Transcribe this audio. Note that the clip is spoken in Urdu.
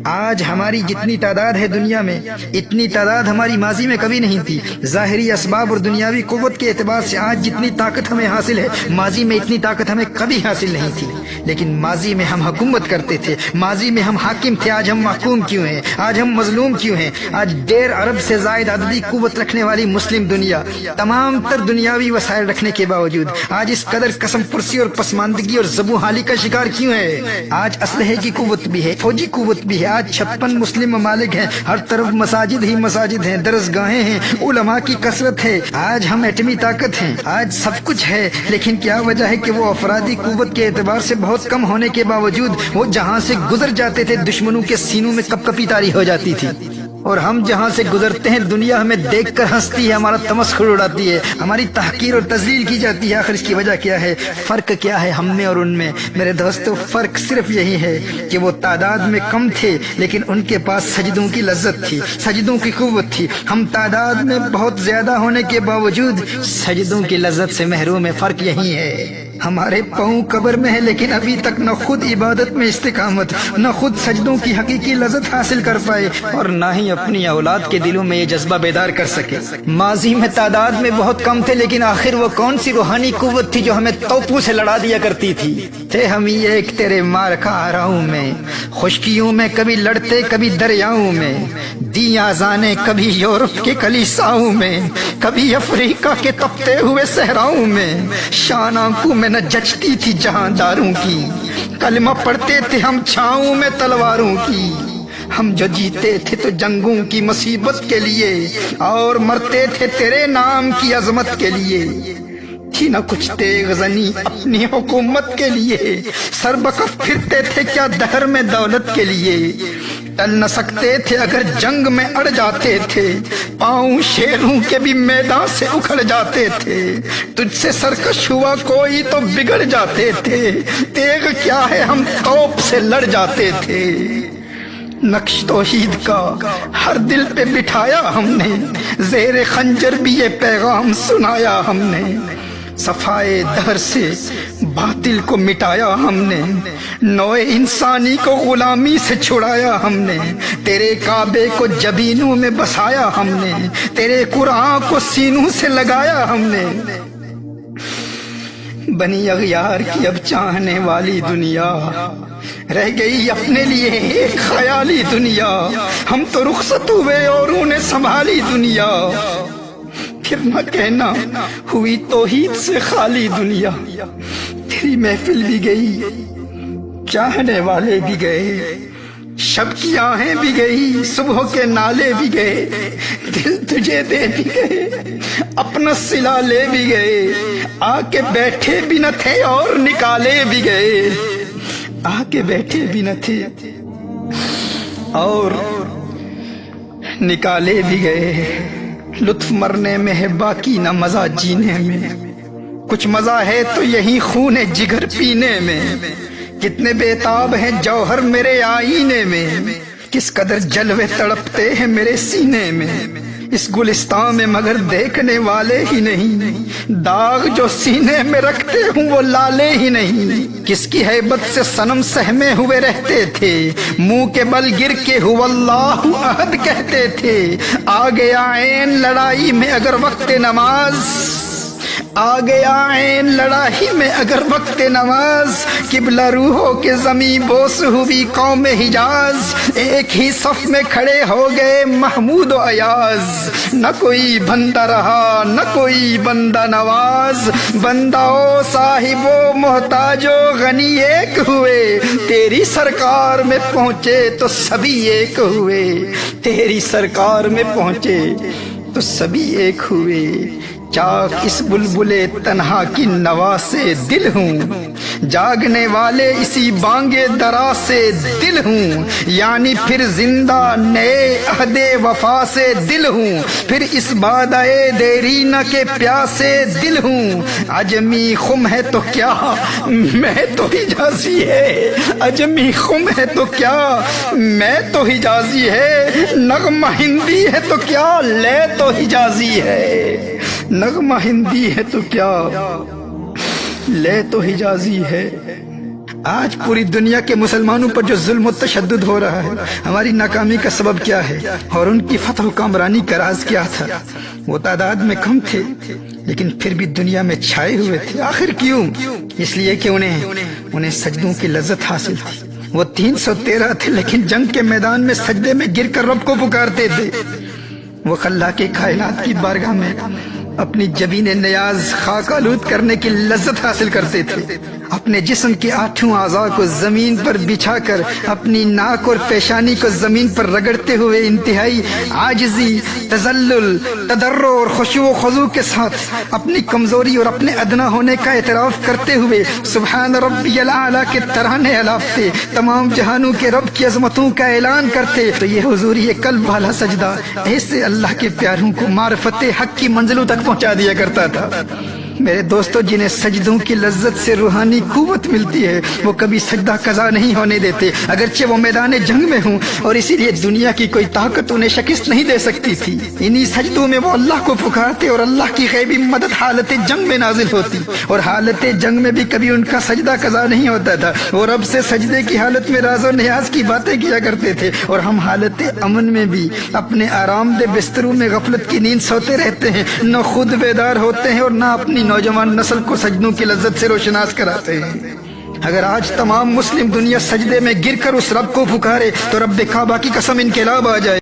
آج ہماری جتنی تعداد ہے دنیا میں، اتنی تعداد ہماری ماضی میں کبھی نہیں تھی۔ ظاہری اسباب اور دنیاوی قوت کے اعتبار سے آج جتنی طاقت ہمیں حاصل ہے، ماضی میں اتنی طاقت ہمیں کبھی حاصل نہیں تھی۔ لیکن ماضی میں ہم حکومت کرتے تھے، ماضی میں ہم حاکم تھے، آج ہم محکوم کیوں ہیں؟ آج ہم مظلوم کیوں ہیں؟ آج 1.5 ارب سے زائد عددی قوت رکھنے والی مسلم دنیا تمام تر دنیاوی وسائل رکھنے کے باوجود آج اس قدر قسم پرسی اور پسماندگی اور زبوں حالی کا شکار کیوں ہے؟ آج اسلحے کی قوت بھی ہے، فوجی قوت بھی ہے، آج 56 مسلم ممالک ہیں، ہر طرف مساجد ہی مساجد ہیں، درسگاہیں ہیں، علماء کی کثرت ہے، آج ہم ایٹمی طاقت ہیں، آج سب کچھ ہے۔ لیکن کیا وجہ ہے کہ وہ افرادی قوت کے اعتبار سے بہت کم ہونے کے باوجود وہ جہاں سے گزر جاتے تھے دشمنوں کے سینوں میں کپ کپی طاری ہو جاتی تھی، اور ہم جہاں سے گزرتے ہیں دنیا ہمیں دیکھ کر ہنستی ہے، ہمارا تمسخر اڑاتی ہے، ہماری تحقیر اور تذلیل کی جاتی ہے۔ آخر اس کی وجہ کیا ہے؟ فرق کیا ہے ہم میں اور ان میں؟ میرے دوستو، فرق صرف یہی ہے کہ وہ تعداد میں کم تھے لیکن ان کے پاس سجدوں کی لذت تھی، سجدوں کی قوت تھی۔ ہم تعداد میں بہت زیادہ ہونے کے باوجود سجدوں کی لذت سے محروم ہے۔ فرق یہی ہے۔ ہمارے پاؤں قبر میں ہے لیکن ابھی تک نہ خود عبادت میں استقامت، نہ خود سجدوں کی حقیقی لذت حاصل کر پائے، اور نہ ہی اپنی اولاد کے دلوں میں یہ جذبہ بیدار کر سکے۔ ماضی میں تعداد میں بہت کم تھے لیکن آخر وہ کون سی روحانی قوت تھی جو ہمیں توپوں سے لڑا دیا کرتی تھی؟ تھے ہم ایک تیرے مارکا آراؤں میں، خشکیوں میں کبھی لڑتے کبھی دریاؤں میں، دی آزانے کبھی یورپ کے کلیساؤں میں، کبھی افریقہ کے تپتے ہوئے صحراؤں میں، شان آنکھوں میں نہ جچتی تھی جہاں داروں کی، کلمہ پڑھتے تھے ہم چھاؤں میں تلواروں کی۔ ہم جو جیتے تھے تو جنگوں کی مصیبت کے لیے، اور مرتے تھے تیرے نام کی عظمت کے لیے۔ تھی نہ کچھ تیغ زنی اپنی حکومت کے لیے، سر بکف پھرتے تھے کیا دہر میں دولت کے لیے۔ ٹل نہ سکتے تھے اگر جنگ میں اڑ جاتے تھے، پاؤں شیروں کے بھی میدان سے اکھڑ جاتے تھے۔ تجھ سے سرکش ہوا کوئی تو بگڑ جاتے تھے، تیغ کیا ہے ہم توپ سے لڑ جاتے تھے۔ نقش توحید کا ہر دل پہ بٹھایا ہم نے، زیر خنجر بھی یہ پیغام سنایا ہم نے۔ صفائے دہر سے باطل کو مٹایا ہم نے، نوع انسانی کو غلامی سے چھڑایا ہم نے۔ تیرے کعبے کو جبینوں میں بسایا ہم نے، تیرے قرآن کو سینوں سے لگایا ہم نے۔ بنی اغیار کی اب چاہنے والی دنیا رہ گئی اپنے لیے ایک خیالی دنیا۔ ہم تو رخصت ہوئے اوروں نے سنبھالی دنیا، پھر نہ کہنا ہوئی توحید سے خالی دنیا۔ تیری محفل بھی گئی، چاہنے والے بھی گئے، شب کی آہیں بھی گئی، صبح کے نالے بھی گئے، دل تجھے دے بھی گئے، اپنا صلہ لے بھی گئے، آ کے بیٹھے بھی نہ تھے اور نکالے بھی گئے، آ کے بیٹھے بھی نہ تھے اور نکالے بھی گئے۔ لطف مرنے میں ہے باقی نہ مزہ جینے میں، کچھ مزہ ہے تو یہی خون جگر پینے میں۔ کتنے بےتاب ہیں جوہر میرے آئینے میں، کس قدر جلوے تڑپتے ہیں میرے سینے میں۔ اس گلستان میں مگر دیکھنے والے ہی نہیں، داغ جو سینے میں رکھتے ہوں وہ لالے ہی نہیں۔ کس کی ہیبت سے صنم سہمے ہوئے رہتے تھے، منہ کے بل گر کے ہو اللہ احد کہتے تھے۔ آ گیا عین لڑائی میں اگر وقت نماز، آ گیا عین لڑائی میں اگر وقت نماز، قبلہ روحوں کے زمیں بوس ہوئی قوم حجاز، ایک ہی صف میں کھڑے ہو گئے محمود و ایاز۔ نہ کوئی بندہ رہا نہ کوئی بندہ نواز، بندہ و صاحب و محتاج و غنی ایک ہوئے، تیری سرکار میں پہنچے تو سبھی ایک ہوئے، تیری سرکار میں پہنچے تو سبھی ایک ہوئے۔ چاک اس بلبل تنہا کی نوا سے دل ہوں، جاگنے والے اسی بانگے درا سے دل ہوں، یعنی پھر زندہ نئے عہد وفا سے دل ہوں، پھر اس بادئے دیرینہ کے پیاسے دل ہوں۔ عجمی خم ہے تو کیا میں تو حجازی ہے، عجمی خم ہے تو کیا میں تو حجازی ہے، نغمہ ہندی ہے تو کیا لے تو حجازی ہے، نغمہ ہندی ہے تو کیا لے تو حجازی ہے۔ آج پوری دنیا کے مسلمانوں پر جو ظلم و تشدد ہو رہا ہے، ہماری ناکامی کا سبب کیا ہے اور ان کی فتح و کامرانی کا راز کیا تھا؟ وہ تعداد میں کم تھے لیکن پھر بھی دنیا میں چھائے ہوئے تھے۔ آخر کیوں؟ اس لیے کہ انہیں سجدوں کی لذت حاصل تھی۔ وہ 313 تھے لیکن جنگ کے میدان میں سجدے میں گر کر رب کو پکارتے تھے۔ وہ خلاق کائنات کی بارگاہ میں اپنی جبین نیاز خاک آلود کرنے کی لذت حاصل کرتے تھے۔ اپنے جسم کے 8 اعضاء کو زمین پر بچھا کر اپنی ناک اور پیشانی کو زمین پر رگڑتے ہوئے انتہائی عاجزی، تذلل، تضرع اور خشوع و خضوع کے ساتھ اپنی کمزوری اور اپنے ادنا ہونے کا اعتراف کرتے ہوئے سبحان ربی الاعلیٰ کے ترانے الاپتے، تمام جہانوں کے رب کی عظمتوں کا اعلان کرتے۔ تو یہ حضوری قلب والا سجدہ ایسے اللہ کے پیاروں کو معرفت حق کی منزلوں تک پہنچا دیا کرتا تھا۔ میرے دوستو، جنہیں سجدوں کی لذت سے روحانی قوت ملتی ہے وہ کبھی سجدہ قضا نہیں ہونے دیتے، اگرچہ وہ میدان جنگ میں ہوں، اور اسی لیے دنیا کی کوئی طاقت انہیں شکست نہیں دے سکتی تھی۔ انہی سجدوں میں وہ اللہ کو پکارتے اور اللہ کی غیبی مدد حالت جنگ میں نازل ہوتی، اور حالت جنگ میں بھی کبھی ان کا سجدہ قضا نہیں ہوتا تھا۔ وہ رب سے سجدے کی حالت میں راز و نیاز کی باتیں کیا کرتے تھے، اور ہم حالت امن میں بھی اپنے آرام دہ بستروں میں غفلت کی نیند سوتے رہتے ہیں، نہ خود بیدار ہوتے ہیں اور نہ اپنی نوجوان نسل کو سجدوں کی لذت سے روشناس کراتے ہیں۔ اگر آج تمام مسلم دنیا سجدے میں گر کر اس رب کو پکارے تو رب کعبہ کی قسم انقلاب آ جائے۔